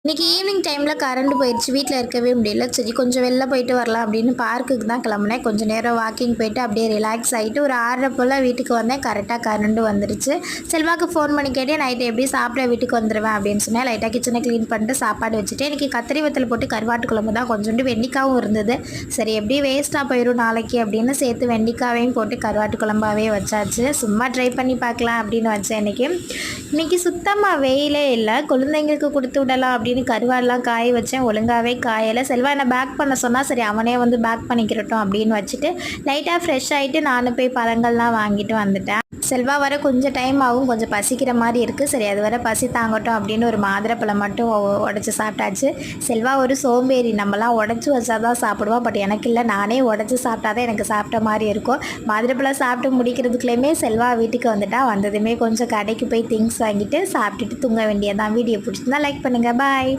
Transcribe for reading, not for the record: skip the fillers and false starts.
இன்னைக்கு ஈவினிங் டைமில் கரண்ட் போயிடுச்சு. வீட்டில் இருக்கவே முடியல. சரி கொஞ்சம் வெளில போயிட்டு வரலாம் அப்படின்னு பார்க்குக்கு தான் கிளம்புனேன். கொஞ்சம் நேரம் வாக்கிங் போயிட்டு அப்படியே ரிலாக்ஸ் ஆகிட்டு ஒரு 6:30 போல் வீட்டுக்கு வந்தேன். கரெக்டாக கரண்ட் வந்துருச்சு. செல்வாக்கு ஃபோன் பண்ணி கேட்டேன். நைட்டு எப்படி சாப்பிட வீட்டுக்கு வந்துடுவேன் அப்படின்னு சொன்னேன். லைட்டாக கிச்சனை க்ளீன் பண்ணிட்டு சாப்பாடு வச்சுட்டு இன்றைக்கி கத்திரி வத்தல் போட்டு கருவாட்டு குழம்பு தான், கொஞ்சோண்டு வெண்டைக்காவும் இருந்தது. சரி எப்படி வேஸ்ட்டாக போயிடும் நாளைக்கு அப்படின்னு சேர்த்து வெண்டைக்காவையும் போட்டு கருவாட்டு குழம்பாவே வச்சாச்சு. சும்மா ட்ரை பண்ணி பார்க்கலாம் அப்படின்னு வச்சேன். இன்றைக்கி சுத்தமாக வெயிலே இல்லை. குழந்தைங்களுக்கு கொடுத்து விடலாம் அப்படின்னு கருவாடெலாம் காய வச்சேன். ஒழுங்காகவே காயலை. செல்வா என்னை பேக் பண்ண சொன்னால் சரி அவனே வந்து பேக் பண்ணிக்கிறட்டும் அப்படின்னு வச்சுட்டு லைட்டாக ஃப்ரெஷ் ஆகிட்டு நானும் போய் பழங்கள்லாம் வாங்கிட்டு வந்துட்டேன். செல்வா வர கொஞ்சம் டைம் ஆகும், கொஞ்சம் பசிக்கிற மாதிரி இருக்குது. சரி அது வர பசி தாங்கட்டும் அப்படின்னு ஒரு மாதுளப்பழம் மட்டும் உடச்சி சாப்பிட்டாச்சு. செல்வா ஒரு சோம்பேறி, நம்மலாம் உடச்சி வச்சா தான் சாப்பிடுவோம். பட் எனக்கு இல்லை, நானே உடச்சி சாப்பிட்டா தான் எனக்கு சாப்பிட்ட மாதிரி இருக்கும். மாதுளப்பழம் சாப்பிட்டு முடிக்கிறதுக்குள்ளேயுமே செல்வா வீட்டுக்கு வந்துட்டா. வந்ததுமே கொஞ்சம் கடைக்கு போய் திங்ஸ் வாங்கிட்டு சாப்பிட்டுட்டு தூங்க வேண்டியதான். வீடியோ பிடிச்சிருந்தா லைக் பண்ணுங்கள். பாய்.